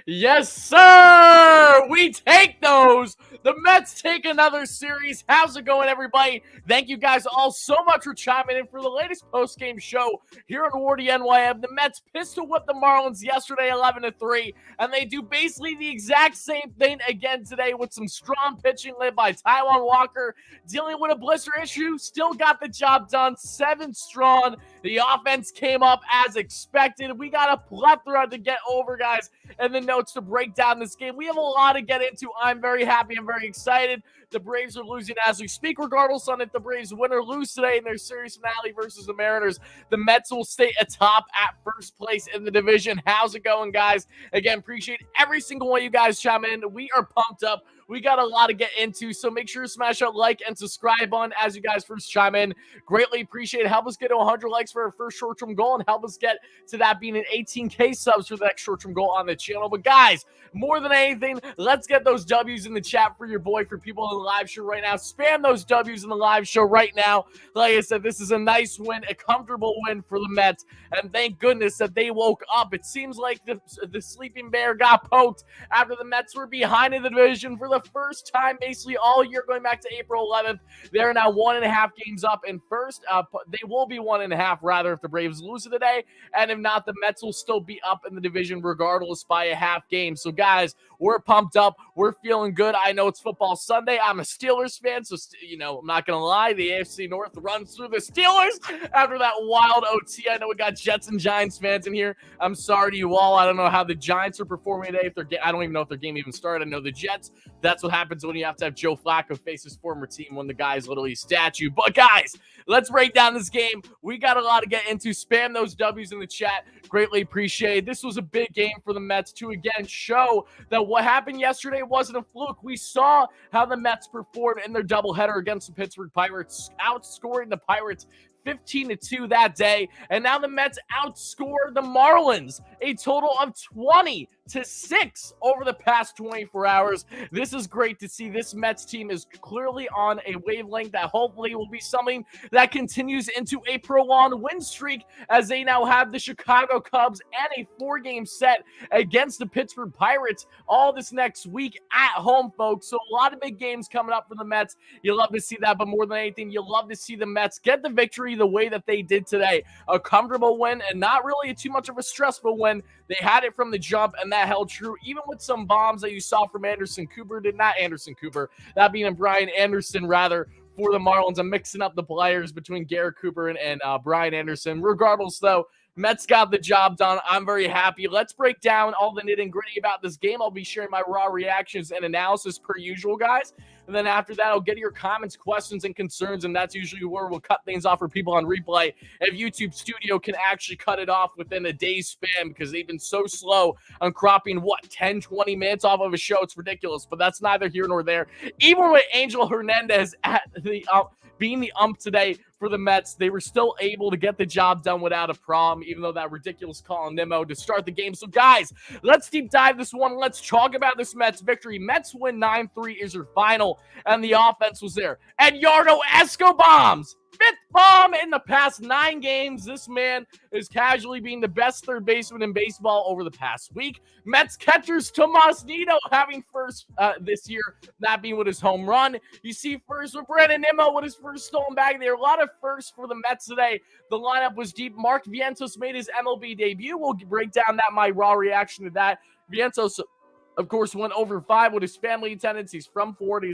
Yes, sir. We take those. The Mets take another series. How's it going, everybody? Thank you guys all so much for chiming in for the latest post-game show here on WardyNYM. The Mets pistol whipped the Marlins yesterday 11-3, and they do basically the exact same thing again today with some strong pitching led by Taijuan Walker, dealing with a blister issue. Still got the job done, 7 strong. The offense came up as expected. We got a plethora to get over, guys, and the notes to break down this game. We have a lot to get into. I'm very happy. I'm very excited. The Braves are losing as we speak. Regardless on if the Braves win or lose today in their series finale versus the Mariners, the Mets will stay atop at first place in the division. How's it going, guys? Again, appreciate every single one of you guys chime in. We are pumped up. We got a lot to get into, so make sure to smash that like and subscribe button as you guys first chime in. Greatly appreciate it. Help us get to 100 likes for our first short-term goal, and help us get to that being an 18K subs for the next short-term goal on the channel. But guys, more than anything, let's get those W's in the chat for your boy, for people in the live show right now. Spam those W's in the live show right now. Like I said, this is a nice win, a comfortable win for the Mets, and thank goodness that they woke up. It seems like the sleeping bear got poked after the Mets were behind in the division for the first time basically all year, going back to April 11th. They're now 1.5 games up in first. They will be 1.5 rather if the Braves lose it today, and if not, the Mets will still be up in the division regardless by a half game. So guys, we're pumped up. We're feeling good. I know it's football Sunday. I'm a Steelers fan, so I'm not gonna lie, the AFC North runs through the Steelers after that wild OT. I know we got Jets and Giants fans in here. I'm sorry to you all. I don't know how the Giants are performing today. I don't even know if their game even started. I know the Jets, that's what happens when you have to have Joe Flacco face his former team when the guy is literally a statue. But guys, let's break down this game. We got a lot to get into. Spam those W's in the chat. Greatly appreciate. This was a big game for the Mets to again show that what happened yesterday wasn't a fluke. We saw how the Mets performed in their doubleheader against the Pittsburgh Pirates, outscoring the Pirates 15-2 that day, and now the Mets outscored the Marlins a total of 20-6 over the past 24 hours. This is great to see. This Mets team is clearly on a wavelength that hopefully will be something that continues into a prolonged win streak, as they now have the Chicago Cubs and a 4-game set against the Pittsburgh Pirates all this next week at home, folks. So a lot of big games coming up for the Mets. You love to see that, but more than anything, you love to see the Mets get the victory the way that they did today. A comfortable win, and not really too much of a stressful win. They had it from the jump, and that held true, even with some bombs that you saw from that being Brian Anderson, rather, for the Marlins. I'm mixing up the players between Garrett Cooper and Brian Anderson. Regardless, though, Mets got the job done. I'm very happy. Let's break down all the nitty-gritty about this game. I'll be sharing my raw reactions and analysis per usual, guys. And then after that, I'll get your comments, questions, and concerns, and that's usually where we'll cut things off for people on replay. If YouTube Studio can actually cut it off within a day's span, because they've been so slow on cropping, 10, 20 minutes off of a show, it's ridiculous. But that's neither here nor there. Even with Angel Hernandez at the being the ump today for the Mets, they were still able to get the job done without a problem, even though that ridiculous call on Nimmo to start the game. So, guys, let's deep dive this one. Let's talk about this Mets victory. Mets win 9-3 is your final, and the offense was there. Eduardo Escobar's 5th bomb in the past 9 games. This man is casually being the best third baseman in baseball over the past week. Mets catchers Tomas Nido having first this year, that being with his home run. You see first with Brandon Nimmo with his first stolen bag. There are a lot of firsts for the Mets today. The lineup was deep. Mark Vientos made his MLB debut. We'll break down my raw reaction to that. Vientos, of course, went over 5 with his family attendance. He's from Florida.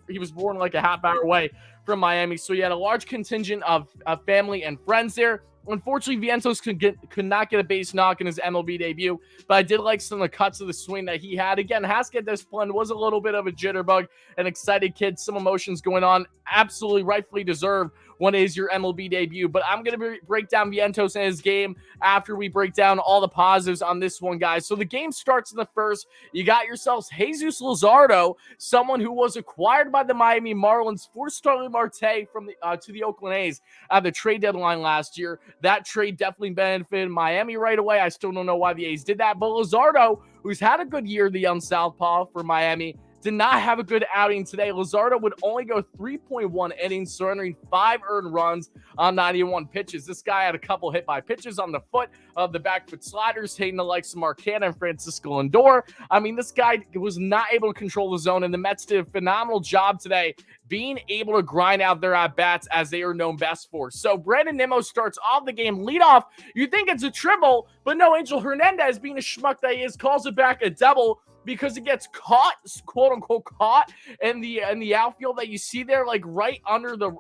He was born like a half hour away from Miami, so he had a large contingent of family and friends there. Unfortunately, Vientos could not get a base knock in his MLB debut, but I did like some of the cuts of the swing that he had. Again, Haskett discipline was a little bit of a jitterbug, an excited kid, some emotions going on. Absolutely rightfully deserved when it is your MLB debut. But I'm going to break down Vientos and his game after we break down all the positives on this one, guys. So the game starts in the first. You got yourselves Jesus Luzardo, someone who was acquired by the Miami Marlins for Starling Marte from to the Oakland A's at the trade deadline last year. That trade definitely benefited Miami right away. I still don't know why the A's did that. But Luzardo, who's had a good year, the young southpaw for Miami, did not have a good outing today. Luzardo would only go 3.1 innings, surrendering 5 earned runs on 91 pitches. This guy had a couple hit by pitches on the foot of the back foot sliders, hitting the likes of Mark Canha and Francisco Lindor. I mean, this guy was not able to control the zone, and the Mets did a phenomenal job today being able to grind out their at-bats as they are known best for. So Brandon Nimmo starts off the game leadoff. You think it's a triple, but no, Angel Hernandez, being a schmuck that he is, calls it back a double because it gets caught, quote-unquote caught, in the outfield that you see there, like right under the,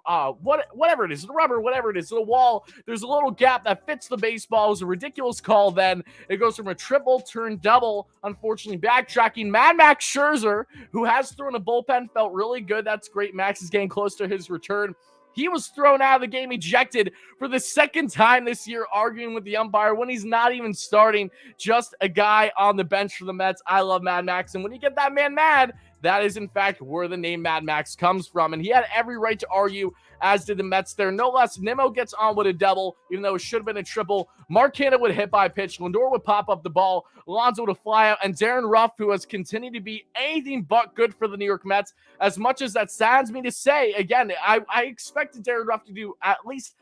whatever it is, the rubber, whatever it is, the wall. There's a little gap that fits the baseball. It was a ridiculous call then. It goes from a triple turn double. Unfortunately, backtracking, Mad Max Scherzer, who has thrown a bullpen, felt really good. That's great. Max is getting close to his return. He was thrown out of the game, ejected for the second time this year, arguing with the umpire when he's not even starting, just a guy on the bench for the Mets. I love Mad Max, and when you get that man mad, that is, in fact, where the name Mad Max comes from, and he had every right to argue, as did the Mets there. No less, Nimmo gets on with a double, even though it should have been a triple. Mark Canha would hit by pitch. Lindor would pop up the ball. Alonso would fly out. And Darren Ruff, who has continued to be anything but good for the New York Mets, as much as that saddens me to say, again, I expected Darren Ruff to do at least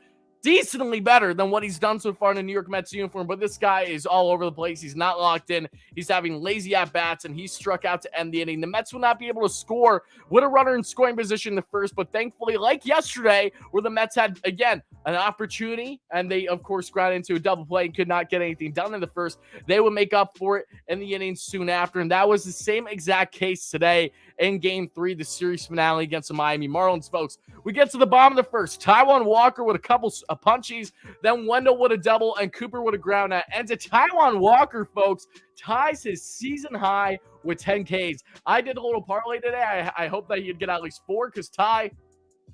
decently better than what he's done so far in the New York Mets uniform, but this guy is all over the place. He's not locked in. He's having lazy at-bats, and he struck out to end the inning. The Mets will not be able to score with a runner in scoring position in the first, but thankfully, like yesterday, where the Mets had, again, an opportunity, and they, of course, ground into a double play and could not get anything done in the first, they would make up for it in the innings soon after, and that was the same exact case today in Game 3, the series finale against the Miami Marlins, folks. We get to the bottom of the first. Taijuan Walker with a couple of punchies, then Wendell with a double, and Cooper with a ground out. And to Taijuan Walker, folks, ties his season high with 10 Ks. I did a little parlay today. I hope that he'd get at least 4 because Ty,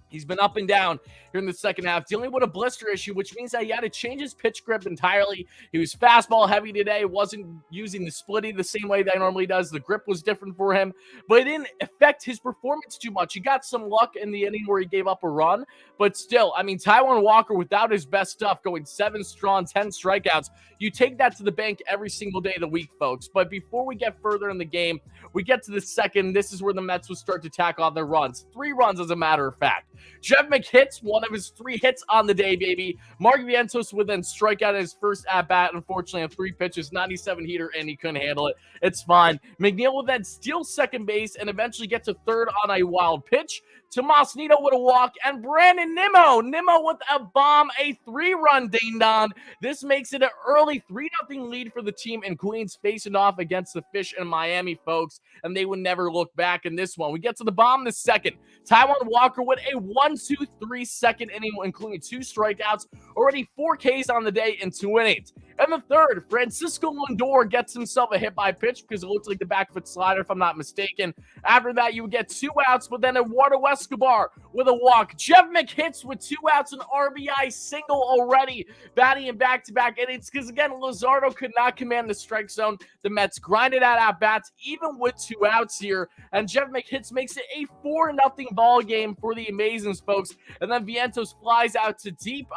he's been up and down here in the second half, dealing with a blister issue, which means that he had to change his pitch grip entirely. He was fastball heavy today, wasn't using the splitty the same way that he normally does. The grip was different for him, but it didn't affect his performance too much. He got some luck in the inning where he gave up a run, but still, I mean, Taijuan Walker, without his best stuff, going 7 strong, 10 strikeouts, you take that to the bank every single day of the week, folks. But before we get further in the game, we get to the second. This is where the Mets would start to tack on their runs. 3 runs, as a matter of fact. Jeff McHitz, one of his 3 hits on the day, baby. Mark Vientos would then strike out his first at-bat, unfortunately, on 3 pitches, 97 heater, and he couldn't handle it. It's fine. McNeil would then steal second base and eventually get to third on a wild pitch. Tomas Nido with a walk, and Brandon Nimmo with a bomb, a 3-run ding-dong. This makes it an early 3-0 lead for the team in Queens, facing off against the Fish in Miami, folks, and they would never look back in this one. We get to the bottom of the second. Taijuan Walker with a 1-2-3 second inning, including 2 strikeouts, already 4 Ks on the day in 2 innings. And the third, Francisco Lindor gets himself a hit by pitch because it looks like the back foot slider, if I'm not mistaken. After that, you would get 2 outs, but then Eduardo Escobar with a walk. Jeff McHitz with 2 outs, an RBI single already, batting in back-to-back innings because, again, Luzardo could not command the strike zone. The Mets grinded out at-bats, even with 2 outs here, and Jeff McHitz makes it a 4-0 ball game for the Amazons, folks. And then Vientos flies out to deep,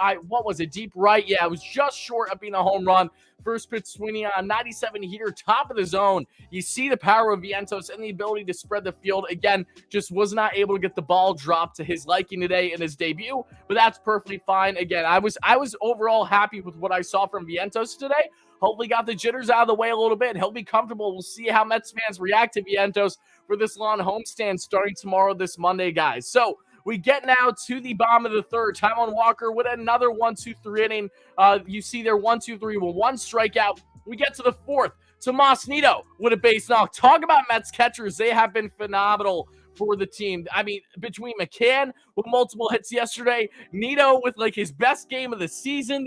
deep right? Yeah, it was just short of being a home run. First pitch swinging on 97 heater, top of the zone. You see the power of Vientos and the ability to spread the field. Again, just was not able to get the ball dropped to his liking today in his debut, but that's perfectly fine. Again, I was overall happy with what I saw from Vientos today. Hopefully got the jitters out of the way a little bit. He'll be comfortable. We'll see how Mets fans react to Vientos for this long homestand starting tomorrow, this Monday, guys. So we get now to the bottom of the third. Taijuan Walker with another 1-2-3 inning. You see there 1-2-3 with 1 strikeout. We get to the fourth. Tomas Nido with a base knock. Talk about Mets catchers. They have been phenomenal for the team. I mean, between McCann with multiple hits yesterday, Nido with like his best game of the season.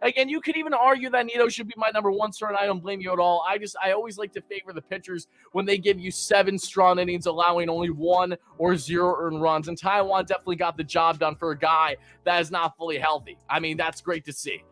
Again, you could even argue that Nido should be my number 1 star, and I don't blame you at all. I always like to favor the pitchers when they give you 7 strong innings, allowing only 1 or 0 earned runs. And Taijuan definitely got the job done for a guy that is not fully healthy. I mean, that's great to see.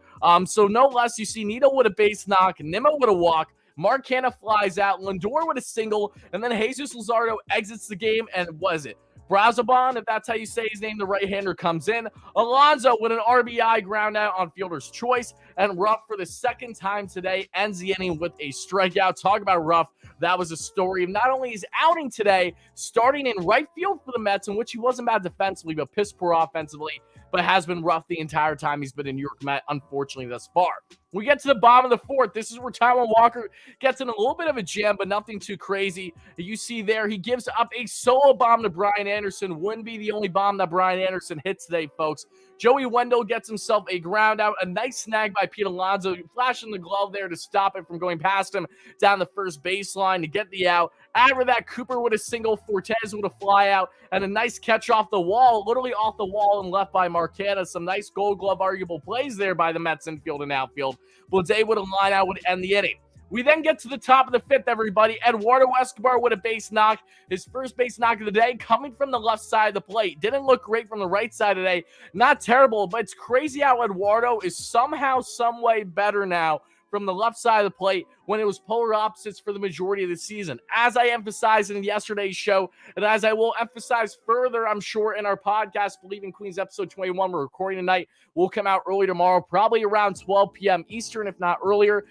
So no less, you see Nido with a base knock, Nimmo with a walk, Mark Canha flies out, Lindor with a single, and then Jesus Luzardo exits the game, and was it Brazoban, if that's how you say his name, the right-hander, comes in. Alonso with an RBI ground out on fielder's choice, And Ruff, for the second time today, ends the inning with a strikeout. Talk about Ruff. That was a story of not only his outing today, starting in right field for the Mets, in which he wasn't bad defensively, but piss poor offensively, but has been rough the entire time he's been in New York Met, unfortunately, thus far. We get to the bottom of the fourth. This is where Taijuan Walker gets in a little bit of a jam, but nothing too crazy. You see there, he gives up a solo bomb to Brian Anderson. Wouldn't be the only bomb that Brian Anderson hits today, folks. Joey Wendell gets himself a ground out, a nice snag by Pete Alonso, flashing the glove there to stop it from going past him down the first baseline to get the out. After that, Cooper with a single, Fortes with a fly out, and a nice catch off the wall, literally off the wall and left by Marquetta. Some nice Gold Glove arguable plays there by the Mets infield and outfield. Bleav with a line out would end the inning. We then get to the top of the fifth, everybody. Eduardo Escobar with a base knock. His first base knock of the day coming from the left side of the plate. Didn't look great from the right side today. Not terrible, but it's crazy how Eduardo is somehow, some way better now from the left side of the plate when it was polar opposites for the majority of the season. As I emphasized in yesterday's show, and as I will emphasize further, I'm sure, in our podcast, Bleav in Queens episode 21, we're recording tonight, will come out early tomorrow, probably around 12 p.m. Eastern, if not earlier,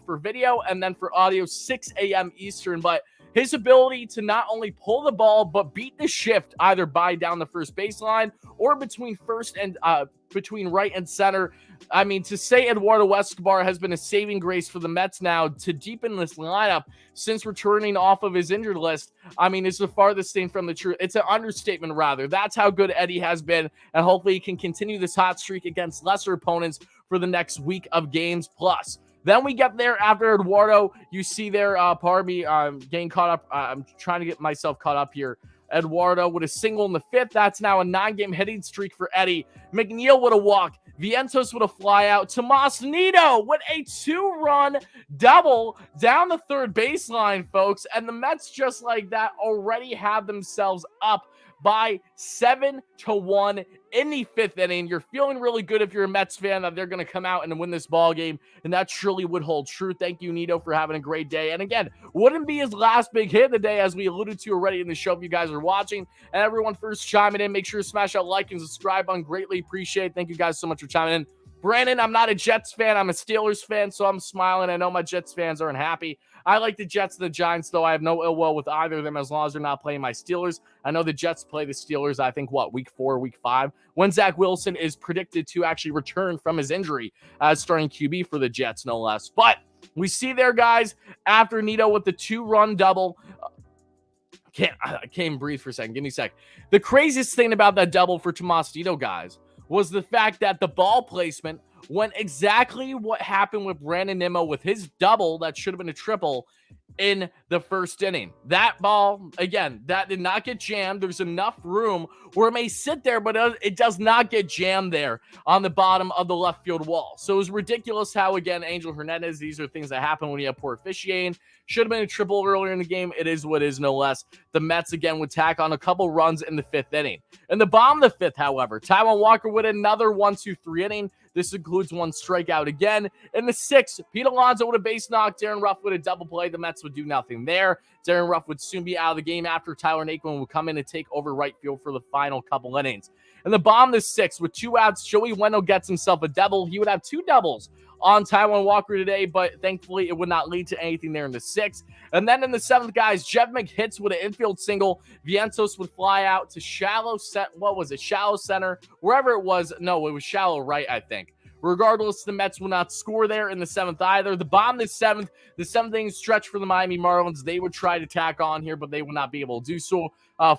for video, and then for audio, 6 a.m. Eastern. But his ability to not only pull the ball, but beat the shift either by down the first baseline or between first and between right and center. I mean, to say Eduardo Escobar has been a saving grace for the Mets now to deepen this lineup since returning off of his injured list, I mean, it's the farthest thing from the truth. It's an understatement, rather. That's how good Eddie has been, and hopefully he can continue this hot streak against lesser opponents for the next week of games plus. Then we get there after Eduardo. You see there, pardon me, getting caught up. I'm trying to get myself caught up here. Eduardo with a single in the fifth. That's now a 9-game hitting streak for Eddie. McNeil with a walk. Vientos with a fly out. Tomas Nido with a 2-run double down the third baseline, folks. And the Mets, just like that, already have themselves up by 7-1 in the fifth inning. You're feeling really good if you're a Mets fan that they're going to come out and win this ball game, and that surely would hold true. Thank you, Nido, for having a great day. And again, wouldn't be his last big hit of the day, as we alluded to already in the show if you guys are watching. And everyone first chiming in, make sure to smash that like and subscribe button. Greatly appreciate it. Thank you guys so much for chiming in. Brandon, I'm not a Jets fan. I'm a Steelers fan, so I'm smiling. I know my Jets fans aren't happy. I like the Jets and the Giants, though. I have no ill will with either of them as long as they're not playing my Steelers. I know the Jets play the Steelers, I think, week 4, week 5, when Zach Wilson is predicted to actually return from his injury as starting QB for the Jets, no less. But we see there, guys, after Nido with the 2-run double. I can't even breathe for a second. Give me a sec. The craziest thing about that double for Tomas Nido, guys, was the fact that the ball placement went exactly what happened with Brandon Nimmo with his double that should have been a triple in the first inning. That ball, again, that did not get jammed. There's enough room where it may sit there, but it does not get jammed there on the bottom of the left field wall. So it was ridiculous how, again, Angel Hernandez, these are things that happen when you have poor officiating. Should have been a triple earlier in the game. It is what is, no less. The Mets, again, would tack on a couple runs in the fifth inning. In the bottom of the fifth, however, Taijuan Walker with another 1-2-3 inning. This includes one strikeout again. In the sixth, Pete Alonso with a base knock. Darren Ruff with a double play. The Mets would do nothing there. Darren Ruff would soon be out of the game after Tyler Naquin would come in and take over right field for the final couple innings. In the bottom of the sixth, with 2 outs, Joey Wendell gets himself a double. He would have 2 doubles on Taijuan Walker today, but thankfully it would not lead to anything there in the sixth. And then in the seventh, guys, Jeff McHits with an infield single. Vientos would fly out to shallow center, wherever it was. No, it was shallow right, I think. Regardless, the Mets will not score there in the seventh either. The bottom of the seventh inning stretch for the Miami Marlins. They would try to tack on here, but they would not be able to do so.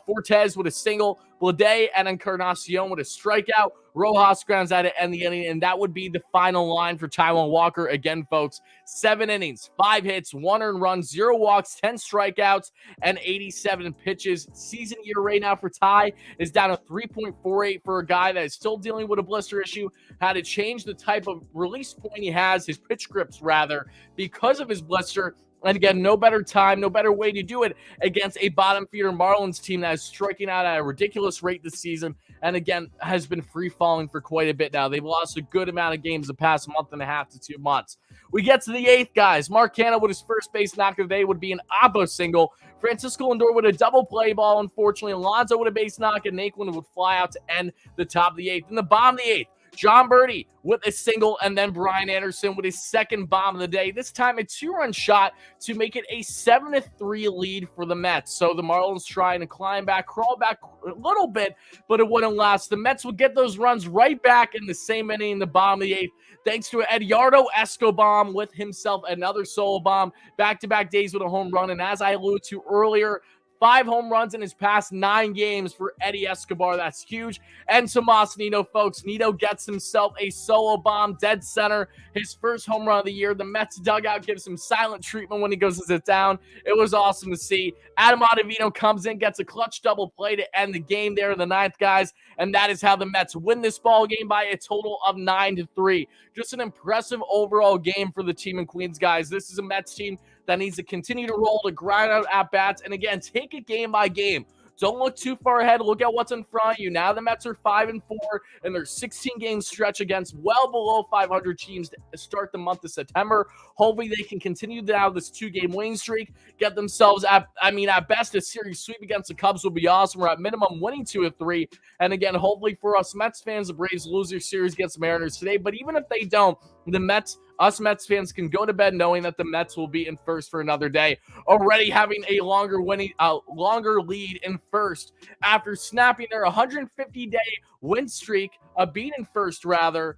Fortes with a single, Bleav and Encarnacion with a strikeout. Rojas grounds out to end the inning, and that would be the final line for Taijuan Walker. Again, folks, 7 innings, 5 hits, 1 earned run, 0 walks, 10 strikeouts, and 87 pitches. Season year right now for Ty is down to 3.48 for a guy that is still dealing with a blister issue. Had to change the type of release point he has, his pitch grips rather, because of his blister. And again, no better time, no better way to do it against a bottom feeder Marlins team that is striking out at a ridiculous rate this season. And again, has been free falling for quite a bit now. They've lost a good amount of games the past month and a half to 2 months. We get to the eighth, guys. Mark Canha with his first base knock of the day would be an Oppo single. Francisco Lindor with a double play ball. Unfortunately, Alonso with a base knock, and Naquin would fly out to end the top of the eighth. In the bottom of the eighth, John Birdie with a single, and then Brian Anderson with his second bomb of the day. This time a 2-run shot to make it a 7-3 lead for the Mets. So the Marlins trying to climb back, crawl back a little bit, but it wouldn't last. The Mets would get those runs right back in the same inning in the bottom of the 8th, thanks to Eduardo Escobar with himself another solo bomb, back-to-back days with a home run. And as I alluded to earlier, 5 home runs in his past 9 games for Eddie Escobar. That's huge. And Tomas Nido, folks. Nido gets himself a solo bomb, dead center, his first home run of the year. The Mets dugout gives him silent treatment when he goes to sit down. It was awesome to see. Adam Ottavino comes in, gets a clutch double play to end the game there in the 9th, guys. And that is how the Mets win this ball game by a total of 9-3. Just an impressive overall game for the team in Queens, guys. This is a Mets team that needs to continue to roll, to grind out at-bats, and again, take it game by game. Don't look too far ahead. Look at what's in front of you. Now the Mets are 5-4, and their 16-game stretch against well below 500 teams to start the month of September. Hopefully they can continue to have this 2-game winning streak, get themselves at best a series sweep against the Cubs would be awesome. We're at minimum winning 2 of 3. And again, hopefully for us Mets fans, the Braves lose their series against the Mariners today. But even if they don't, us Mets fans can go to bed knowing that the Mets will be in first for another day, already having a longer lead in first after snapping their 150-day win streak, being in first rather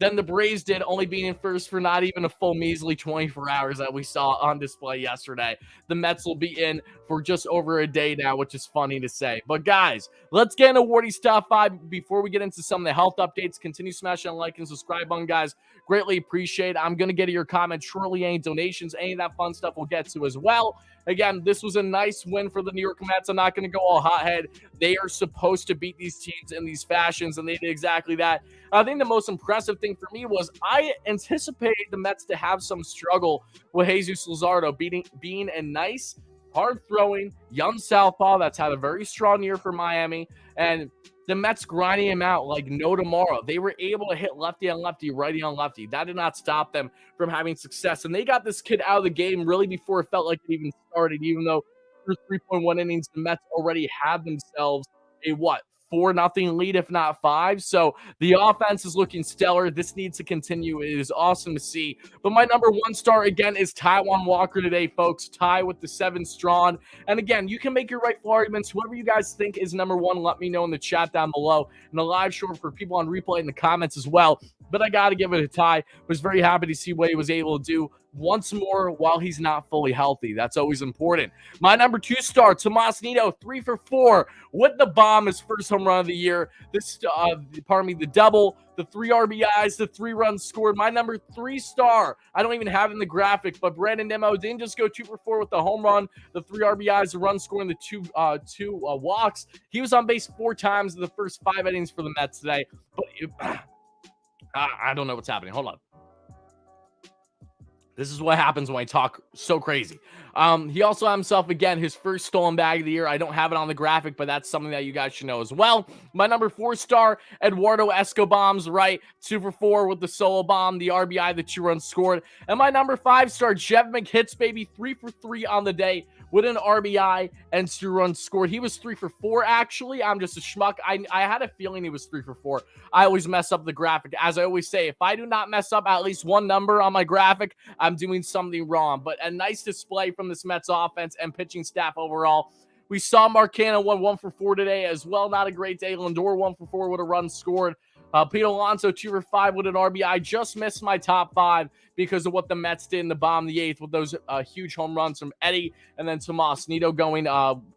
than the Braves did, only being in first for not even a full measly 24 hours that we saw on display yesterday. The Mets will be in for just over a day now, which is funny to say. But guys, let's get into Wardy's top 5 before we get into some of the health updates. Continue smashing that like and subscribe button, guys. Greatly appreciate it. I'm going to get to your comments shortly. Any donations, any of that fun stuff we'll get to as well. Again, this was a nice win for the New York Mets. I'm not going to go all hothead. They are supposed to beat these teams in these fashions, and they did exactly that. I think the most impressive thing for me was I anticipated the Mets to have some struggle with Jesus Luzardo being a nice, hard-throwing, young southpaw that's had a very strong year for Miami, and the Mets grinding him out like no tomorrow. They were able to hit lefty on lefty, righty on lefty. That did not stop them from having success. And they got this kid out of the game really before it felt like it even started, even though through 3.1 innings, the Mets already had themselves a 4-0 lead, if not 5. So the offense is looking stellar. This needs to continue. It is awesome to see. But my number 1 star, again, is Taijuan Walker today, folks. Ty with the 7 strong. And again, you can make your rightful arguments. Whoever you guys think is number 1, let me know in the chat down below. And the live show for people on replay in the comments as well. But I got to give it a Ty. Was very happy to see what he was able to do once more while he's not fully healthy. That's always important. My number 2 star, Tomas Nido, 3 for 4 with the bomb, his first home run of the year. The double, the 3 RBIs, the 3 runs scored. My number 3 star, I don't even have it in the graphic, but Brandon Nimmo didn't just go 2 for 4 with the home run, the 3 RBIs, the run scoring, the two walks. He was on base 4 times in the first 5 innings for the Mets today. But I don't know what's happening. Hold on. This is what happens when I talk so crazy. He also had himself, again, his first stolen bag of the year. I don't have it on the graphic, but that's something that you guys should know as well. My number 4 star, Eduardo Escobar's right, 2 for 4 with the solo bomb, the RBI, the 2 runs scored. And my number 5 star, Jeff McHits, baby, 3 for 3 on the day with an RBI and 2 runs scored. He was 3 for 4, actually. I'm just a schmuck. I had a feeling he was 3 for 4. I always mess up the graphic. As I always say, if I do not mess up at least one number on my graphic, I'm doing something wrong. But a nice display from this Mets offense and pitching staff overall. We saw Mark Canha 1 for 4 today as well. Not a great day. Lindor 1 for 4 with a run scored. Pete Alonso 2 for 5 with an RBI. Just missed my top 5 because of what the Mets did in the bottom of the 8th with those huge home runs from Eddie and then Tomas Nido going.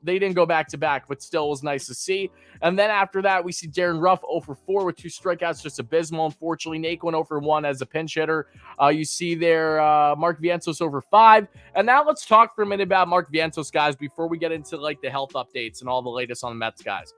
They didn't go back-to-back, but still was nice to see. And then after that, we see Darren Ruff 0 for 4 with 2 strikeouts, just abysmal. Unfortunately, Naquin 0 for 1 as a pinch hitter. You see there Mark Vientos over 5. And now let's talk for a minute about Mark Vientos, guys, before we get into like the health updates and all the latest on the Mets, guys.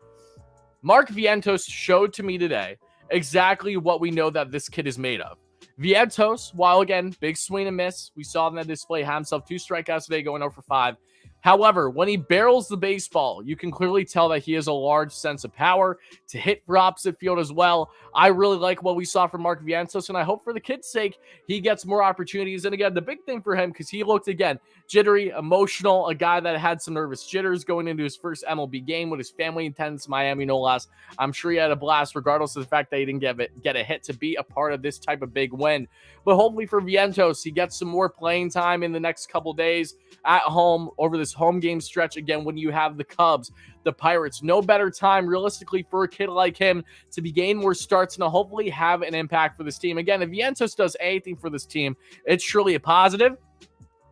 Mark Vientos showed to me today exactly what we know that this kid is made of. Vientos, while again, big swing and miss, we saw him on display, had himself 2 strikeouts today, going 0 for 5. However, when he barrels the baseball, you can clearly tell that he has a large sense of power to hit for opposite field as well. I really like what we saw from Mark Vientos, and I hope for the kid's sake, he gets more opportunities. And again, the big thing for him, because he looked, again, jittery, emotional, a guy that had some nervous jitters going into his first MLB game with his family in attendance, Miami, no less. I'm sure he had a blast, regardless of the fact that he didn't get a hit to be a part of this type of big win. But hopefully for Vientos, he gets some more playing time in the next couple days at home over this home game stretch. Again, when you have the Cubs, the Pirates, no better time realistically for a kid like him to be gaining more starts and to hopefully have an impact for this team. Again, if Vientos does anything for this team, it's surely a positive.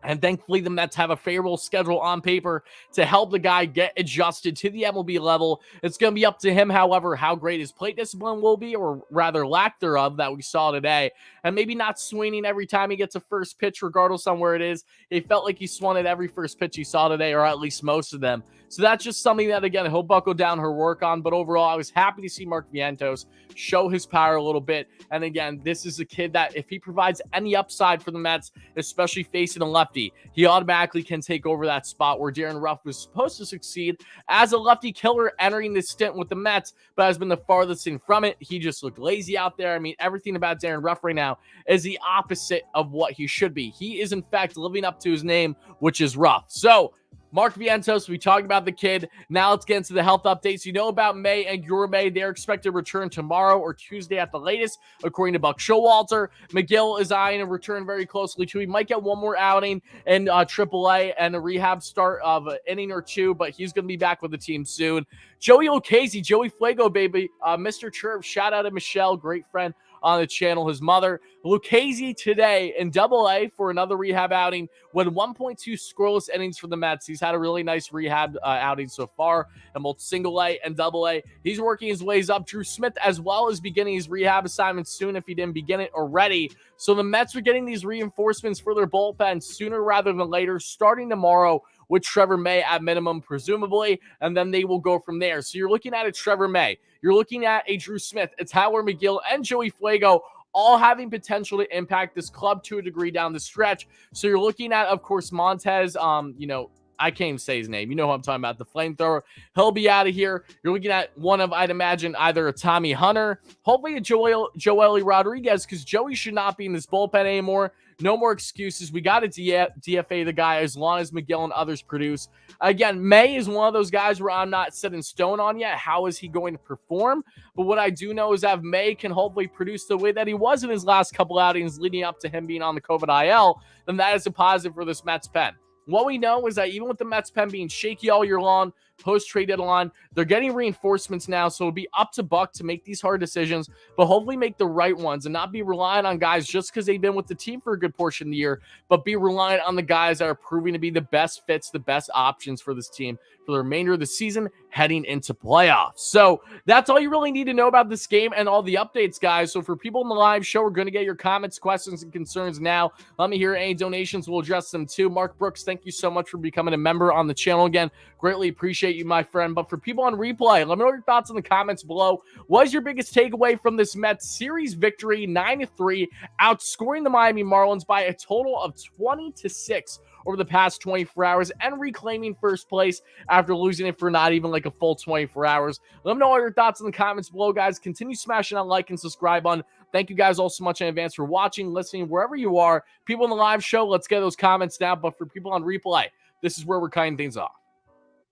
And thankfully, the Mets have a favorable schedule on paper to help the guy get adjusted to the MLB level. It's going to be up to him, however, how great his plate discipline will be, or rather lack thereof, that we saw today. And maybe not swinging every time he gets a first pitch, regardless on where it is. It felt like he swung at every first pitch he saw today, or at least most of them. So that's just something that, again, he'll buckle down her work on. But overall, I was happy to see Mark Vientos show his power a little bit. And again, this is a kid that if he provides any upside for the Mets, especially facing a lefty, he automatically can take over that spot where Darren Ruff was supposed to succeed as a lefty killer entering this stint with the Mets, but has been the farthest thing from it. He just looked lazy out there. I mean, everything about Darren Ruff right now is the opposite of what he should be. He is, in fact, living up to his name, which is Ruff. So, Mark Vientos, we talked about the kid. Now let's get into the health updates. You know about May and Gourmet. They're expected to return tomorrow or Tuesday at the latest, according to Buck Showalter. McGill is eyeing a return very closely, too. He might get one more outing in AAA and a rehab start of an inning or two, but he's going to be back with the team soon. Joey Lucchesi, Joey Fuego, baby. Mr. Chirp, shout out to Michelle, great friend on the channel, his mother. Lucchesi today in AA for another rehab outing, went 1.2 scoreless innings for the Mets. He's had a really nice rehab outing so far in both single A and AA. He's working his ways up. Drew Smith as well is beginning his rehab assignment soon if he didn't begin it already. So the Mets are getting these reinforcements for their bullpen sooner rather than later, starting tomorrow with Trevor May at minimum, presumably, and then they will go from there. So you're looking at a Trevor May. You're looking at a Drew Smith, a Tyler McGill, and Joey Fuego, all having potential to impact this club to a degree down the stretch. So you're looking at, of course, Montez, I can't even say his name. You know who I'm talking about, the flamethrower. He'll be out of here. You're looking at one of, I'd imagine, either a Tommy Hunter, hopefully a Joely Rodriguez, because Joey should not be in this bullpen anymore. No more excuses. We got to DFA the guy as long as McGill and others produce. Again, May is one of those guys where I'm not set in stone on yet. How is he going to perform? But what I do know is that if May can hopefully produce the way that he was in his last couple outings leading up to him being on the COVID IL, then that is a positive for this Mets pen. What we know is that even with the Mets pen being shaky all year long, post-trade deadline, they're getting reinforcements now, so it'll be up to Buck to make these hard decisions, but hopefully make the right ones and not be relying on guys just because they've been with the team for a good portion of the year, but be reliant on the guys that are proving to be the best fits, the best options for this team for the remainder of the season heading into playoffs. So that's all you really need to know about this game and all the updates, guys. So for people in the live show, we're going to get your comments, questions, and concerns now. Let me hear any donations. We'll address them too. Mark Brooks, thank you so much for becoming a member on the channel again. Greatly appreciate you, my friend. But for people on replay, let me know your thoughts in the comments below. What is your biggest takeaway from this Mets series victory, 9-3, outscoring the Miami Marlins by a total of 20-6 over the past 24 hours and reclaiming first place after losing it for not even like a full 24 hours. Let me know all your thoughts in the comments below, guys. Continue smashing that like and subscribe button. Thank you guys all so much in advance for watching, listening, wherever you are. People in the live show, let's get those comments down. But for people on replay, this is where we're cutting things off.